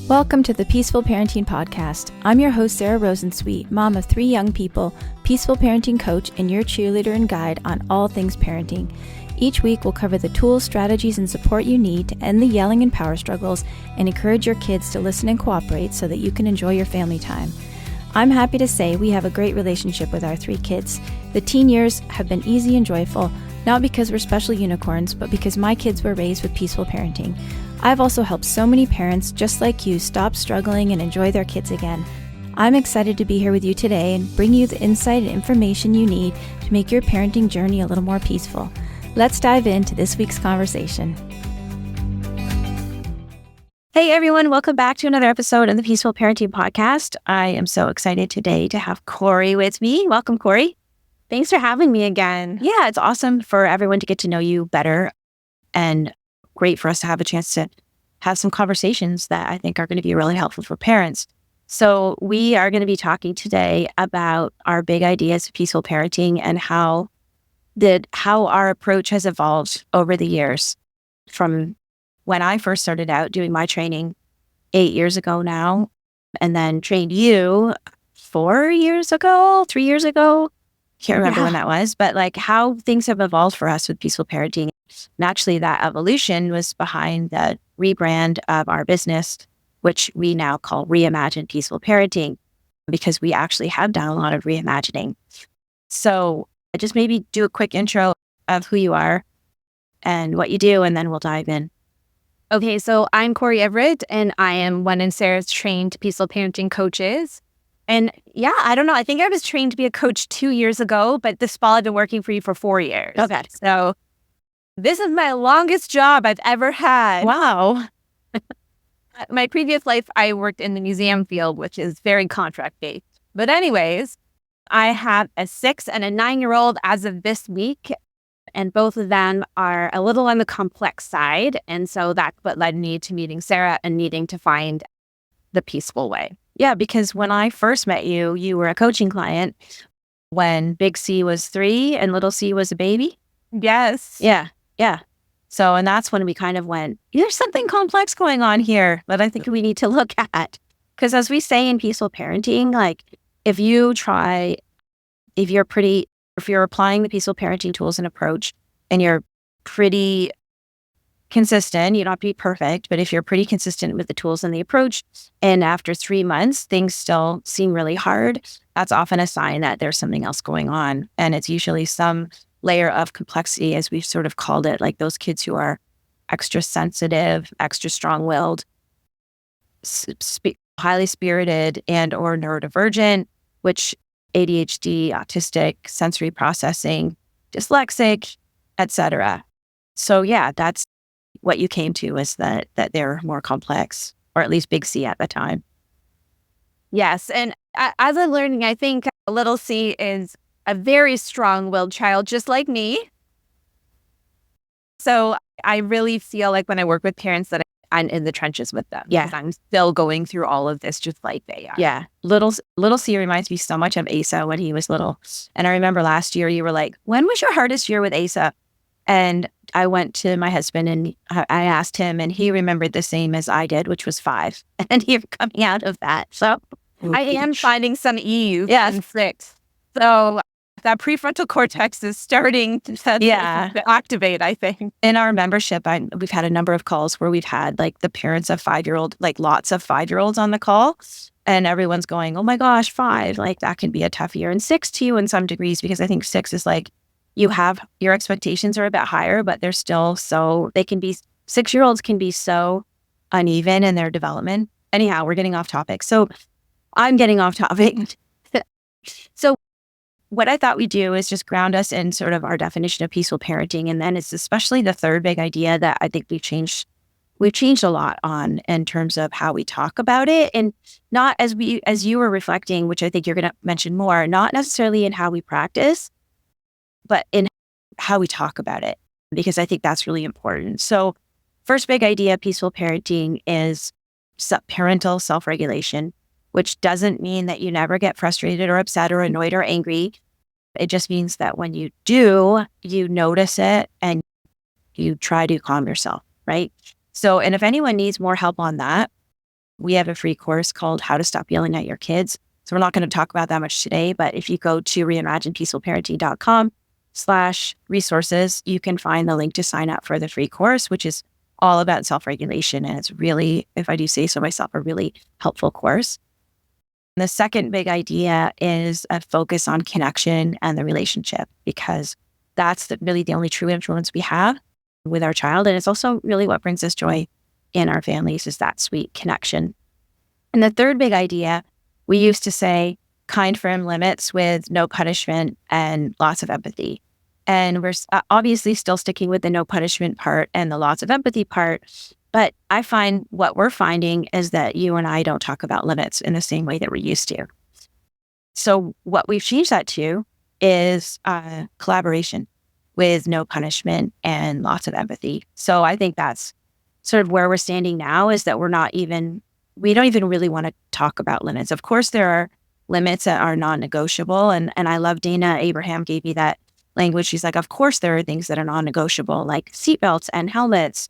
Welcome to the Peaceful Parenting Podcast. I'm your host, Sarah Rosensweet, mom of 3 young people, peaceful parenting coach, and your cheerleader and guide on all things parenting. Each week, we'll cover the tools, strategies, and support you need to end the yelling and power struggles and encourage your kids to listen and cooperate so that you can enjoy your family time. I'm happy to say we have a great relationship with our 3 kids. The teen years have been easy and joyful, not because we're special unicorns, but because my kids were raised with peaceful parenting. I've also helped so many parents just like you stop struggling and enjoy their kids again. I'm excited to be here with you today and bring you the insight and information you need to make your parenting journey a little more peaceful. Let's dive into this week's conversation. Hey everyone, welcome back to another episode of the Peaceful Parenting Podcast. I am so excited today to have Corey with me. Welcome, Corey. Thanks for having me again. Yeah, it's awesome for everyone to get to know you better and great for us to have a chance to have some conversations that I think are going to be really helpful for parents. So we are going to be talking today about our big ideas of peaceful parenting and how our approach has evolved over the years from when I first started out doing my training 8 years ago now, and then trained you 3 years ago. Can't remember when that was, but like how things have evolved for us with peaceful parenting. Naturally, that evolution was behind the rebrand of our business, which we now call Reimagining Peaceful Parenting, because we actually have done a lot of reimagining. So just maybe do a quick intro of who you are and what you do, and then we'll dive in. Okay, so I'm Corey Everett, and I am one of Sarah's trained peaceful parenting coaches. And yeah, I don't know. I think I was trained to be a coach 2 years ago, but this fall I've been working for you for 4 years. Okay. So this is my longest job I've ever had. Wow. My previous life, I worked in the museum field, which is very contract-based. But anyways, I have a 6 and a 9-year-old as of this week, and both of them are a little on the complex side. And so that's what led me to meeting Sarah and needing to find the peaceful way. Yeah, because when I first met you, you were a coaching client when Big C was 3 and Little C was a baby. Yes. Yeah. So, and that's when we kind of went, there's something complex going on here that I think we need to look at. Because as we say in peaceful parenting, like if you're applying the peaceful parenting tools and approach and you're pretty consistent, you don't have to be perfect, but if you're pretty consistent with the tools and the approach, and after 3 months, things still seem really hard, that's often a sign that there's something else going on. And it's usually some layer of complexity, as we've sort of called it, like those kids who are extra sensitive, extra strong-willed, highly spirited, and or neurodivergent, which ADHD, autistic, sensory processing, dyslexic, etc. So yeah, that's what you came to, is that they're more complex, or at least Big C at the time. Yes. And as I'm learning, I think Little C is a very strong-willed child, just like me. So I really feel like when I work with parents that I'm in the trenches with them. Yeah. Because I'm still going through all of this just like they are. Yeah. Little C reminds me so much of Asa when he was little. And I remember last year you were like, when was your hardest year with Asa? And I went to my husband and I asked him, and he remembered the same as I did, which was 5. And you're coming out of that. So I am finding some ease Yes. in 6. So that prefrontal cortex is starting to activate, I think. In our membership, we've had a number of calls where we've had like the parents of 5-year-old, like lots of 5-year-olds on the call. And everyone's going, oh my gosh, 5, like that can be a tough year. And 6 too in some degrees, because I think 6 is like, your expectations are a bit higher, but they're still 6-year-olds can be so uneven in their development. Anyhow, we're getting off topic. So I'm getting off topic. So what I thought we'd do is just ground us in sort of our definition of peaceful parenting. And then it's especially the third big idea that I think we've changed a lot on in terms of how we talk about it. And not as you were reflecting, which I think you're going to mention more, not necessarily in how we practice, but in how we talk about it, because I think that's really important. So first big idea of peaceful parenting is parental self-regulation, which doesn't mean that you never get frustrated or upset or annoyed or angry. It just means that when you do, you notice it and you try to calm yourself, right? So, and if anyone needs more help on that, We have a free course called How to Stop Yelling at Your Kids. So we're not going to talk about that much today, but if you go to reimaginepeacefulparenting.com/resources, you can find the link to sign up for the free course, which is all about self-regulation. And it's really, if I do say so myself, a really helpful course. The second big idea is a focus on connection and the relationship, because that's really the only true influence we have with our child. And it's also really what brings us joy in our families, is that sweet connection. And the third big idea, we used to say kind, firm limits with no punishment and lots of empathy. And we're obviously still sticking with the no punishment part and the lots of empathy part. But I find what we're finding is that you and I don't talk about limits in the same way that we used to. So what we've changed that to is collaboration with no punishment and lots of empathy. So I think that's sort of where we're standing now, is that we don't even really want to talk about limits. Of course, there are limits that are non-negotiable. And I love Dana Abraham gave me that language. She's like, of course, there are things that are non-negotiable, like seatbelts and helmets.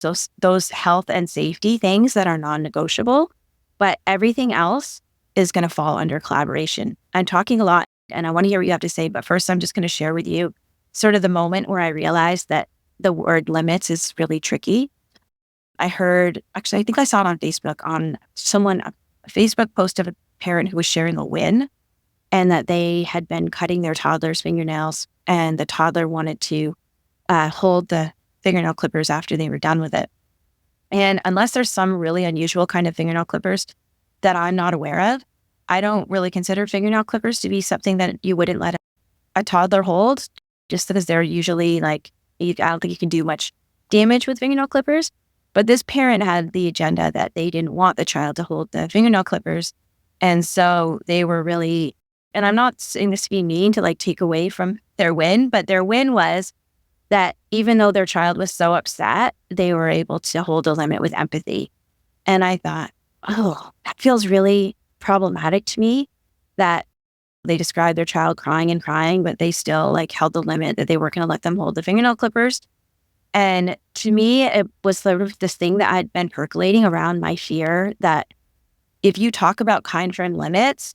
Those health and safety things that are non-negotiable, but everything else is going to fall under collaboration. I'm talking a lot and I want to hear what you have to say, but first I'm just going to share with you sort of the moment where I realized that the word limits is really tricky. I think I saw it on Facebook, on a Facebook post of a parent who was sharing a win, and that they had been cutting their toddler's fingernails and the toddler wanted to hold the fingernail clippers after they were done with it. And unless there's some really unusual kind of fingernail clippers that I'm not aware of, I don't really consider fingernail clippers to be something that you wouldn't let a toddler hold, just because they're usually I don't think you can do much damage with fingernail clippers. But this parent had the agenda that they didn't want the child to hold the fingernail clippers. And so they were really, and I'm not saying this to be mean to take away from their win, but their win was that even though their child was so upset, they were able to hold a limit with empathy. And I thought, oh, that feels really problematic to me, that they described their child crying and crying, but they still held the limit that they weren't going to let them hold the fingernail clippers. And to me, it was sort of this thing that had been percolating around my fear that if you talk about kind, firm limits,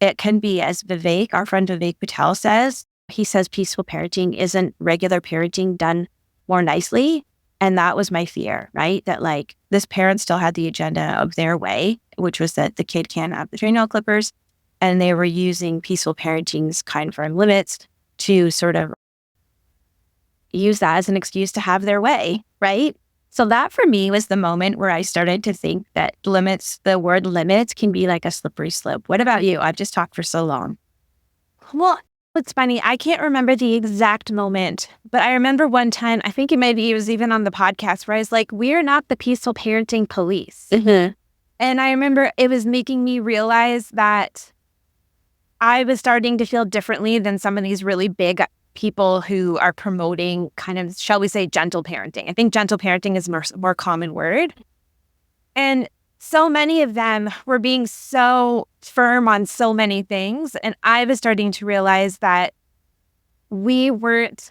it can be, as our friend Vivek Patel says, he says peaceful parenting isn't regular parenting done more nicely. And that was my fear, right? That this parent still had the agenda of their way, which was that the kid can't have the fingernail clippers. And they were using peaceful parenting's kind, firm limits to sort of use that as an excuse to have their way, right? So that for me was the moment where I started to think that the word limits can be like a slippery slope. What about you? I've just talked for so long. Well, it's funny. I can't remember the exact moment, but I remember one time, I think it was even on the podcast, where I was like, we're not the peaceful parenting police. Mm-hmm. And I remember it was making me realize that I was starting to feel differently than some of these really big people who are promoting kind of, shall we say, gentle parenting. I think gentle parenting is a more common word. And so many of them were being so firm on so many things. And I was starting to realize that we weren't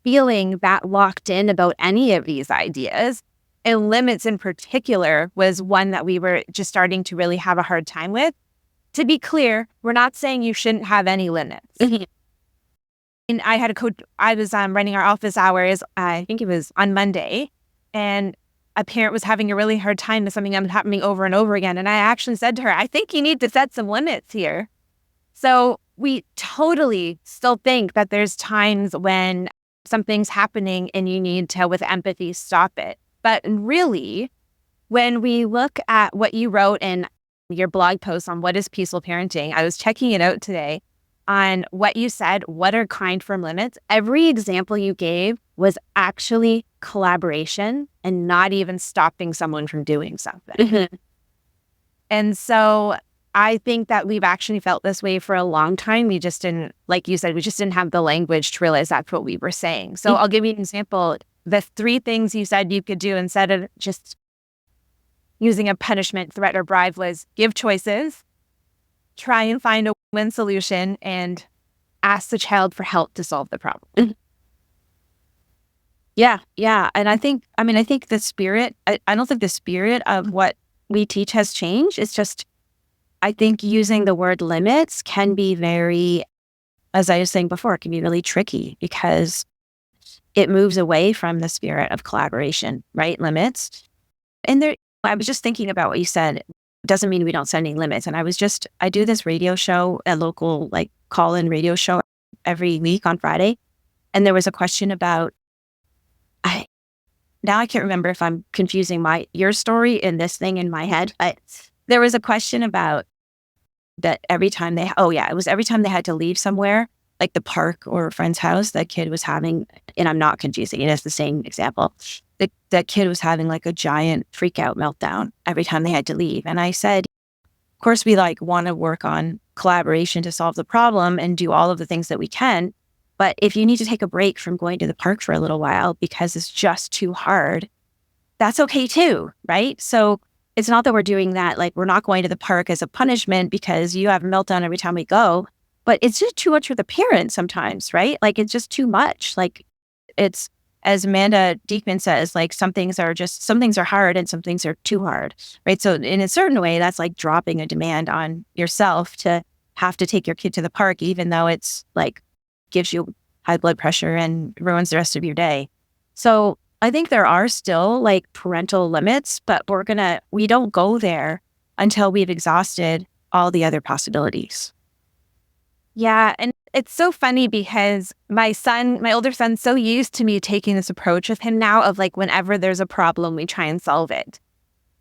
feeling that locked in about any of these ideas. And limits in particular was one that we were just starting to really have a hard time with. To be clear, we're not saying you shouldn't have any limits. Mm-hmm. And I had a coach, I was running our office hours, I think it was on Monday, and a parent was having a really hard time with something happening over and over again. And I actually said to her, I think you need to set some limits here. So we totally still think that there's times when something's happening and you need to, with empathy, stop it. But really, when we look at what you wrote in your blog post on what is peaceful parenting, I was checking it out today on what you said, what are kind, firm limits. Every example you gave was actually collaboration and not even stopping someone from doing something. Mm-hmm. And so I think that we've actually felt this way for a long time. We just didn't, like you said, we just didn't have the language to realize that's what we were saying. So I'll give you an example. The 3 things you said you could do instead of just using a punishment, threat, or bribe was give choices, try and find a win solution, and ask the child for help to solve the problem. Yeah. And I think the spirit, I don't think the spirit of what we teach has changed. It's just, I think using the word limits can be very, as I was saying before, it can be really tricky because it moves away from the spirit of collaboration, right? Limits. And there, I was just thinking about what you said. Doesn't mean we don't set any limits. And I do this radio show, a local like call-in radio show every week on Friday. And there was a question about, now I can't remember if I'm confusing your story and this thing in my head, but there was a question about that every time it was every time they had to leave somewhere, like the park or a friend's house, that kid was having, and I'm not confusing it, it's the same example. That kid was having like a giant freak out meltdown every time they had to leave. And I said, of course, we like want to work on collaboration to solve the problem and do all of the things that we can. But if you need to take a break from going to the park for a little while because it's just too hard, that's okay too, right? So it's not that we're doing that, like we're not going to the park as a punishment because you have a meltdown every time we go, but it's just too much for the parents sometimes, right? Like it's just too much. Like it's, as Amanda Diekman says, like some things are hard and some things are too hard, right? So in a certain way, that's like dropping a demand on yourself to have to take your kid to the park, even though it's like gives you high blood pressure and ruins the rest of your day. So I think there are still like parental limits, but we don't go there until we've exhausted all the other possibilities. Yeah. And it's so funny because my older son's so used to me taking this approach with him now of like, whenever there's a problem, we try and solve it.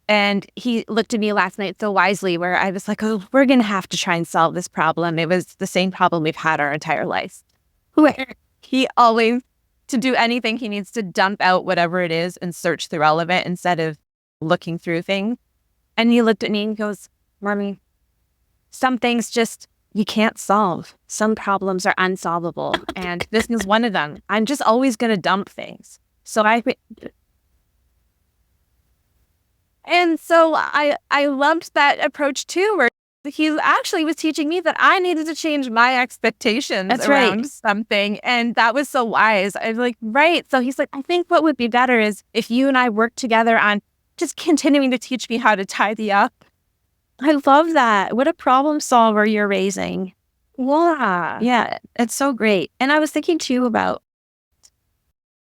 And he looked at me last night so wisely where I was like, oh, we're going to have to try and solve this problem. It was the same problem we've had our entire life. Where he always, to do anything, he needs to dump out whatever it is and search through all of it instead of looking through things. And he looked at me and goes, Mommy, some things just you can't solve. Some problems are unsolvable. And this is one of them. I'm just always going to dump things. And so I loved that approach too, where he actually was teaching me that I needed to change my expectations around something. And that was so wise. I was like, right. So he's like, I think what would be better is if you and I work together on just continuing to teach me how to tidy up. I love that. What a problem solver you're raising. Yeah. Yeah, it's so great. And I was thinking too about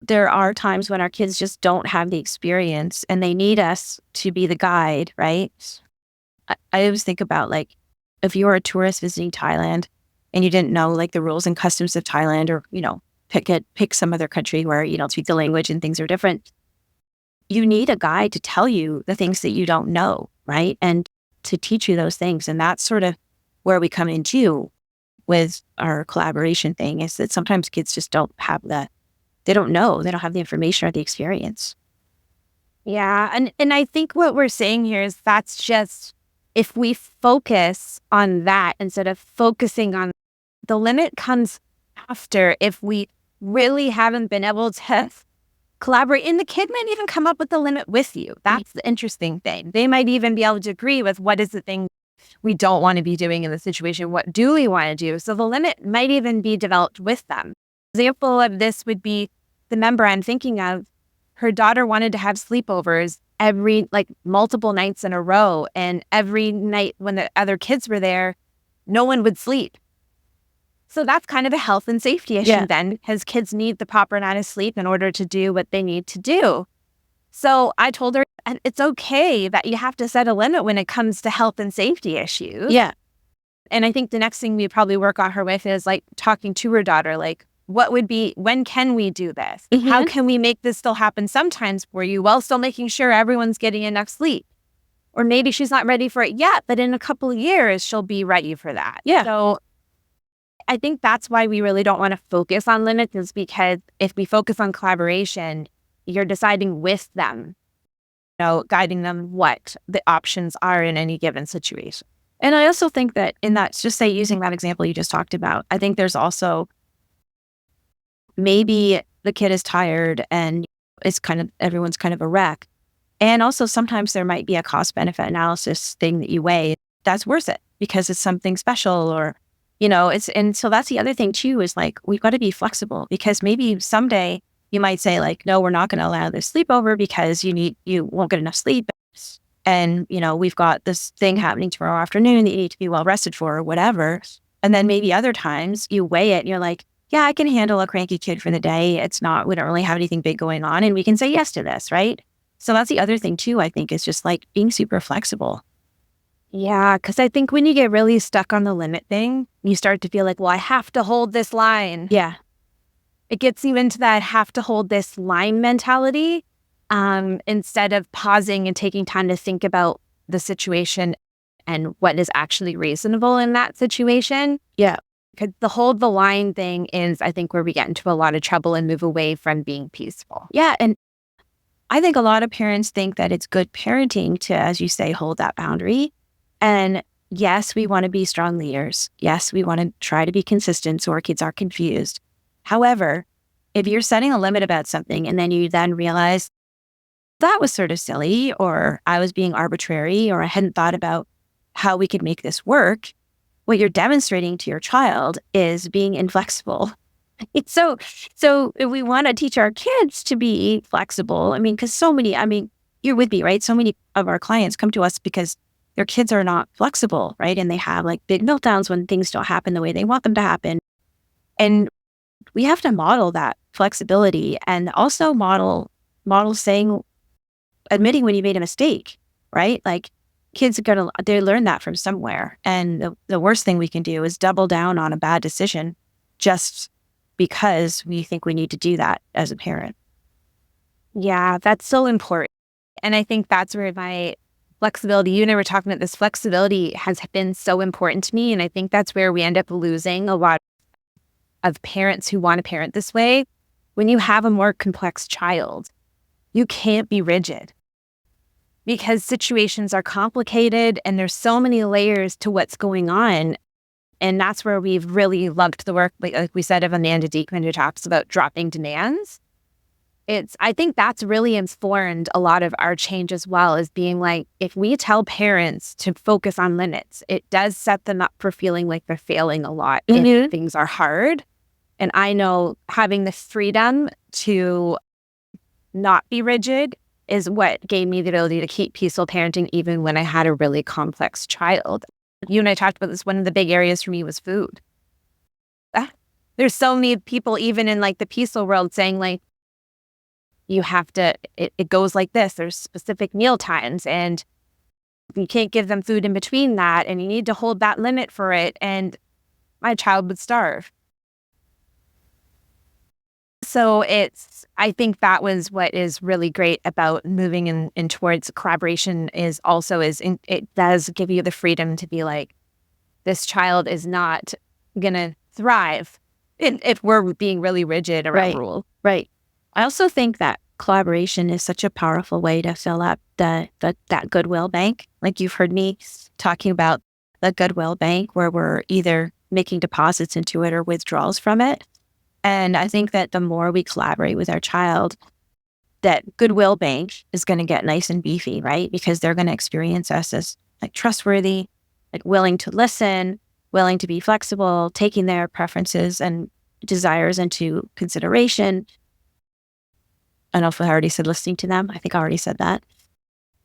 there are times when our kids just don't have the experience and they need us to be the guide, right? I always think about like if you were a tourist visiting Thailand and you didn't know like the rules and customs of Thailand, or, pick some other country where you don't speak the language and things are different. You need a guide to tell you the things that you don't know, right? And to teach you those things. And that's sort of where we come into with our collaboration thing, is that sometimes kids just don't have they don't know, they don't have the information or the experience. Yeah. And I think what we're saying here is that's just, if we focus on that instead of focusing on the limit comes after, if we really haven't been able to collaborate, and the kid might even come up with the limit with you. That's the interesting thing. They might even be able to agree with what is the thing we don't want to be doing in the situation. What do we want to do? So the limit might even be developed with them. Example of this would be the member I'm thinking of. Her daughter wanted to have sleepovers multiple nights in a row. And every night when the other kids were there, no one would sleep. So that's kind of a health and safety issue then, because kids need the proper amount of sleep in order to do what they need to do. So I told her, and it's okay that you have to set a limit when it comes to health and safety issues. Yeah. And I think the next thing we probably work on her with is like talking to her daughter, like, when can we do this? Mm-hmm. How can we make this still happen sometimes for you while still making sure everyone's getting enough sleep? Or maybe she's not ready for it yet, but in a couple of years, she'll be ready for that. Yeah. So I think that's why we really don't want to focus on limits, is because if we focus on collaboration, you're deciding with them, guiding them what the options are in any given situation. And I also think that in that, just say using that example you just talked about, I think there's also maybe the kid is tired and everyone's kind of a wreck. And also sometimes there might be a cost benefit analysis thing that you weigh that's worth it because it's something special, or, and so that's the other thing too, is like, we've got to be flexible, because maybe someday you might say like, no, we're not going to allow this sleepover because you won't get enough sleep. and, we've got this thing happening tomorrow afternoon that you need to be well rested for or whatever. And then maybe other times you weigh it and you're like, yeah, I can handle a cranky kid for the day. We don't really have anything big going on and we can say yes to this, right? So that's the other thing too, I think, is just like being super flexible. Yeah, because I think when you get really stuck on the limit thing, you start to feel like, well, I have to hold this line. Yeah. It gets you into that have to hold this line mentality instead of pausing and taking time to think about the situation and what is actually reasonable in that situation. Yeah. Because the hold the line thing is, I think, where we get into a lot of trouble and move away from being peaceful. Yeah. And I think a lot of parents think that it's good parenting to, as you say, hold that boundary. And yes, we want to be strong leaders. Yes, we want to try to be consistent so our kids aren't confused. However, if you're setting a limit about something and then you then realize that was sort of silly, or I was being arbitrary, or I hadn't thought about how we could make this work, what you're demonstrating to your child is being inflexible. So if we want to teach our kids to be flexible, because you're with me, right? So many of our clients come to us because their kids are not flexible, right? And they have like big meltdowns when things don't happen the way they want them to happen. And we have to model that flexibility and also model admitting when you made a mistake, right? Like kids they learn that from somewhere. And the worst thing we can do is double down on a bad decision just because we think we need to do that as a parent. Yeah, that's so important. And I think that's where my flexibility, you and I were talking about this, flexibility has been so important to me. And I think that's where we end up losing a lot of parents who want to parent this way. When you have a more complex child, you can't be rigid because situations are complicated and there's so many layers to what's going on. And that's where we've really loved the work, like we said, of Amanda Diekman, who talks about dropping demands. I think that's really informed a lot of our change as well, as being like, if we tell parents to focus on limits, it does set them up for feeling like they're failing a lot if things are hard. And I know having the freedom to not be rigid is what gave me the ability to keep peaceful parenting even when I had a really complex child. You and I talked about this. One of the big areas for me was food. There's so many people, even in like the peaceful world, saying like, you have to, it goes like this. There's specific meal times and you can't give them food in between that. And you need to hold that limit for it. And my child would starve. So I think that was what is really great about moving in towards collaboration it does give you the freedom to be like, this child is not going to thrive if we're being really rigid around rule. Right. I also think that collaboration is such a powerful way to fill up that goodwill bank. Like you've heard me talking about the goodwill bank where we're either making deposits into it or withdrawals from it. And I think that the more we collaborate with our child, that goodwill bank is going to get nice and beefy, right? Because they're going to experience us as like trustworthy, like willing to listen, willing to be flexible, taking their preferences and desires into consideration. I don't know if I already said listening to them. I think I already said that.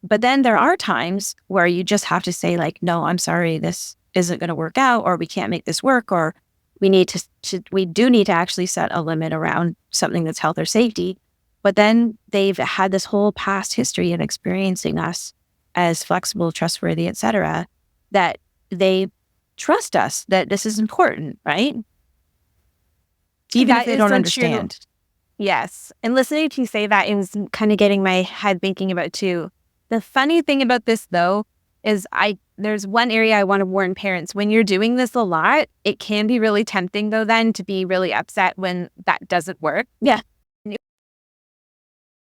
But then there are times where you just have to say like, no, I'm sorry, this isn't going to work out, or we can't make this work, or we do need to actually set a limit around something that's health or safety. But then they've had this whole past history of experiencing us as flexible, trustworthy, et cetera, that they trust us that this is important, right? Even if they don't understand. True. Yes. And listening to you say that is kind of getting my head thinking about too. The funny thing about this though, is there's one area I want to warn parents. When you're doing this a lot, it can be really tempting though then to be really upset when that doesn't work. Yeah.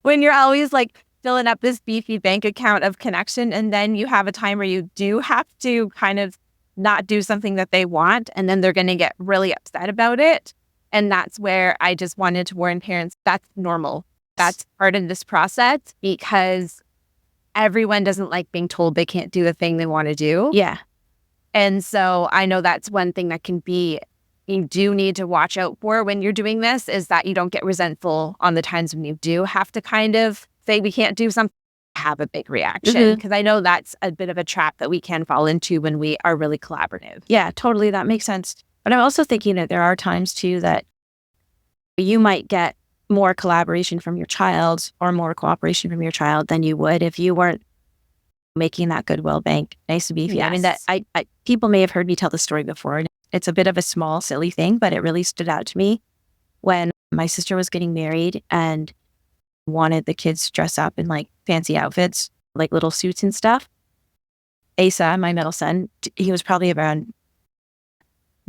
When you're always like filling up this beefy bank account of connection and then you have a time where you do have to kind of not do something that they want and then they're going to get really upset about it. And that's where I just wanted to warn parents, that's normal. That's part of this process because everyone doesn't like being told they can't do the thing they want to do. Yeah. And so I know that's one thing that you do need to watch out for when you're doing this, is that you don't get resentful on the times when you do have to kind of say we can't do something. have a big reaction, because I know that's a bit of a trap that we can fall into when we are really collaborative. Yeah, totally. That makes sense. But I'm also thinking that there are times too that you might get more collaboration from your child or more cooperation from your child than you would if you weren't making that goodwill bank nice and beefy. I mean, that Yes. I people may have heard me tell the story before. And it's a bit of a small, silly thing, but it really stood out to me when my sister was getting married and wanted the kids to dress up in like fancy outfits, like little suits and stuff. Asa, my middle son, he was probably around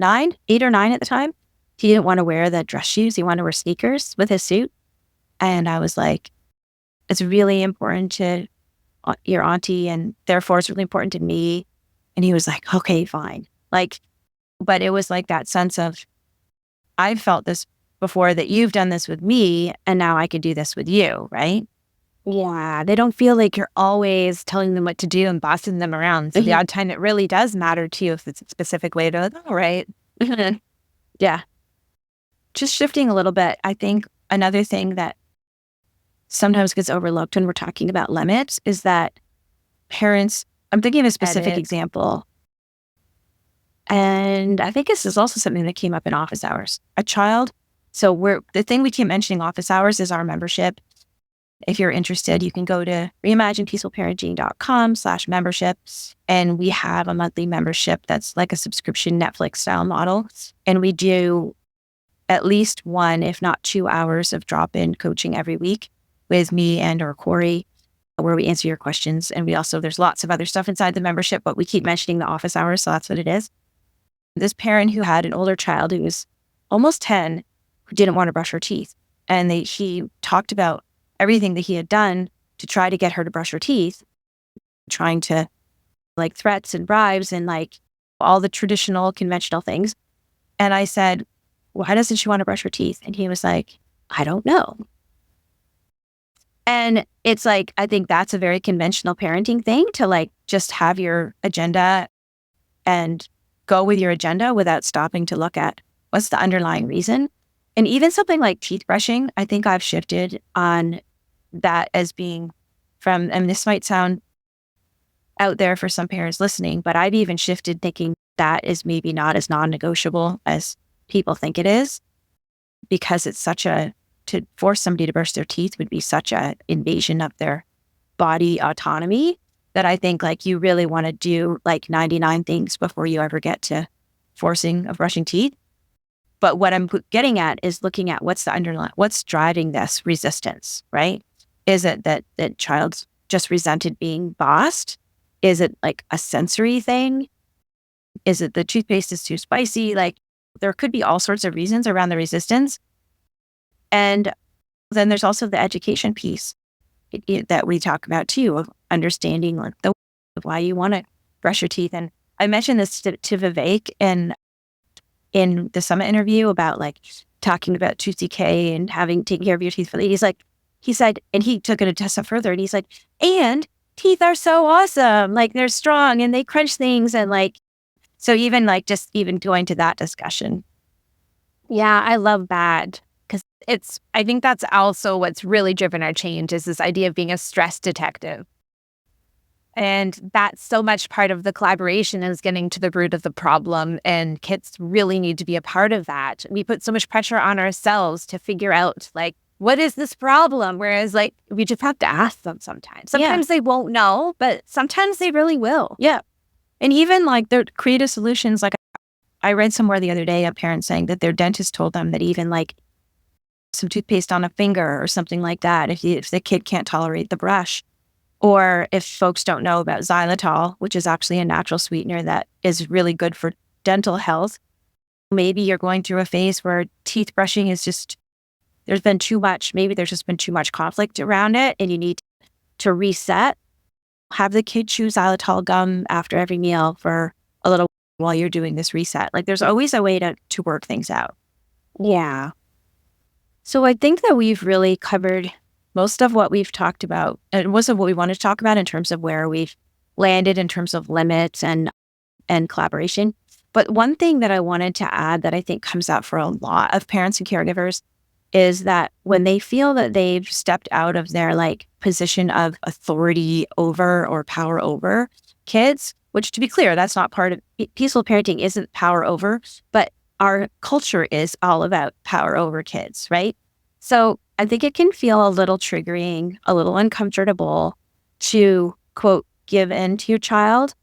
8 or 9 at the time. He didn't want to wear the dress shoes. He wanted to wear sneakers with his suit. And I was like, it's really important to your auntie, and therefore it's really important to me. And he was like, okay, fine. Like, but it was like that sense of, I've felt this before, that you've done this with me, and now I could do this with you, right? Yeah, they don't feel like you're always telling them what to do and bossing them around. So the odd time it really does matter to you if it's a specific way to, all right. Yeah. Just shifting a little bit, I think another thing that sometimes gets overlooked when we're talking about limits is that parents, I'm thinking of a specific Edit. example, and I think this is also something that came up in office hours. A child, so the thing we keep mentioning office hours is our membership. If you're interested, you can go to reimaginepeacefulparenting.com/membership. And we have a monthly membership that's like a subscription Netflix style model. And we do at least 1, if not 2 hours of drop-in coaching every week with me and or Corey, where we answer your questions. And there's lots of other stuff inside the membership, but we keep mentioning the office hours. So that's what it is. This parent who had an older child who was almost 10, who didn't want to brush her teeth. And he talked about everything that he had done to try to get her to brush her teeth, trying to like threats and bribes and like all the traditional conventional things. And I said, why doesn't she want to brush her teeth? And he was like, I don't know. And it's like, I think that's a very conventional parenting thing, to like just have your agenda and go with your agenda without stopping to look at what's the underlying reason. And even something like teeth brushing, I think I've shifted on that as being and this might sound out there for some parents listening, but I've even shifted thinking that is maybe not as non-negotiable as people think it is, because it's to force somebody to brush their teeth would be such an invasion of their body autonomy, that I think like you really want to do like 99 things before you ever get to forcing of brushing teeth. But what I'm getting at is looking at what's driving this resistance, right? Is it that child's just resented being bossed? Is it like a sensory thing? Is it the toothpaste is too spicy? Like there could be all sorts of reasons around the resistance. And then there's also the education piece that we talk about too, of understanding like why you want to brush your teeth. And I mentioned this to Vivek in the summit interview about like talking about tooth decay and taking care of your teeth. He said, and he took it a step further, and he's like, and teeth are so awesome. Like they're strong and they crunch things. And like, so even like just even going to that discussion. Yeah, I love that. I think that's also what's really driven our change, is this idea of being a stress detective. And that's so much part of the collaboration, is getting to the root of the problem. And kids really need to be a part of that. We put so much pressure on ourselves to figure out, like, what is this problem? Whereas, like, we just have to ask them sometimes. Sometimes they won't know, but sometimes they really will. Yeah. And even like their creative solutions. Like I read somewhere the other day, a parent saying that their dentist told them that even like some toothpaste on a finger or something like that, if the kid can't tolerate the brush. Or if folks don't know about xylitol, which is actually a natural sweetener that is really good for dental health, maybe you're going through a phase where teeth brushing is just, there's just been too much conflict around it, and you need to reset. Have the kid chew xylitol gum after every meal for a little while you're doing this reset. Like there's always a way to work things out. Yeah. So I think that we've really covered most of what we've talked about, and most of what we wanted to talk about in terms of where we've landed in terms of limits and collaboration. But one thing that I wanted to add that I think comes out for a lot of parents and caregivers is that when they feel that they've stepped out of their like position of authority over or power over kids, which to be clear, that's not part of peaceful parenting isn't power over, but our culture is all about power over kids, right? So I think it can feel a little triggering, a little uncomfortable to quote, give in to your child.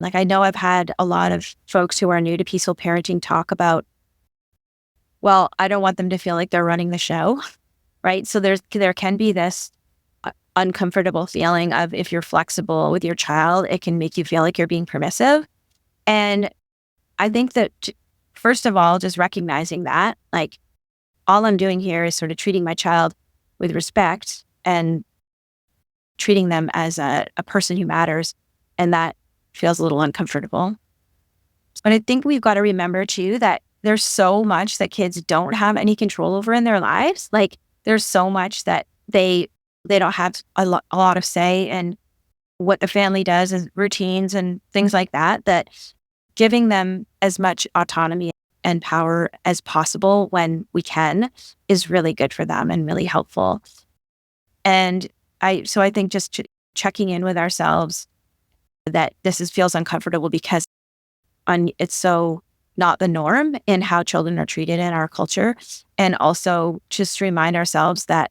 Like I know I've had a lot of folks who are new to peaceful parenting talk about, well, I don't want them to feel like they're running the show, right? So there can be this uncomfortable feeling of if you're flexible with your child, it can make you feel like you're being permissive. And I think that first of all, just recognizing that, like all I'm doing here is sort of treating my child with respect and treating them as a person who matters. And that feels a little uncomfortable. But I think we've got to remember too that there's so much that kids don't have any control over in their lives. Like there's so much that they don't have a lot of say in what the family does and routines and things like that, that giving them as much autonomy and power as possible when we can is really good for them and really helpful. And I think just checking in with ourselves that feels uncomfortable because it's so not the norm in how children are treated in our culture. And also just remind ourselves that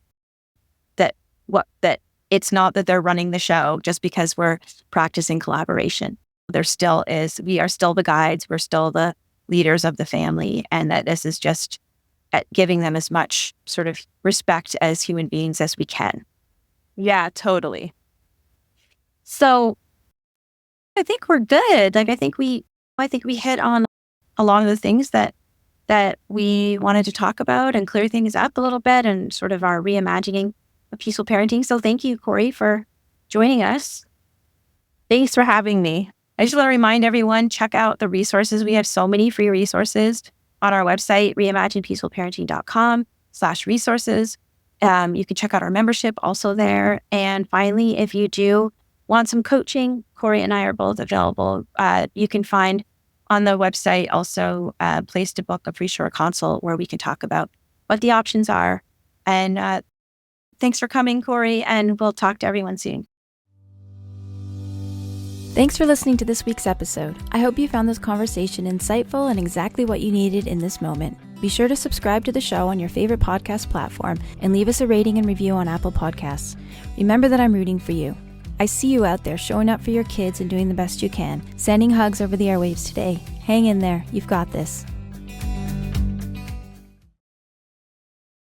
it's not that they're running the show just because we're practicing collaboration. We are still the guides, we're still the leaders of the family, and that this is just giving them as much sort of respect as human beings as we can. Yeah, totally. So I think we're good. Like I think we hit on a lot of the things that we wanted to talk about and clear things up a little bit and sort of our reimagining of peaceful parenting. So thank you, Corey, for joining us. Thanks for having me. I just want to remind everyone, check out the resources. We have so many free resources on our website, reimaginepeacefulparenting.com/resources. You can check out our membership also there. And finally, if you do want some coaching, Corey and I are both available. You can find on the website also a place to book a free short consult where we can talk about what the options are. And thanks for coming, Corey, and we'll talk to everyone soon. Thanks for listening to this week's episode. I hope you found this conversation insightful and exactly what you needed in this moment. Be sure to subscribe to the show on your favorite podcast platform and leave us a rating and review on Apple Podcasts. Remember that I'm rooting for you. I see you out there showing up for your kids and doing the best you can. Sending hugs over the airwaves today. Hang in there. You've got this.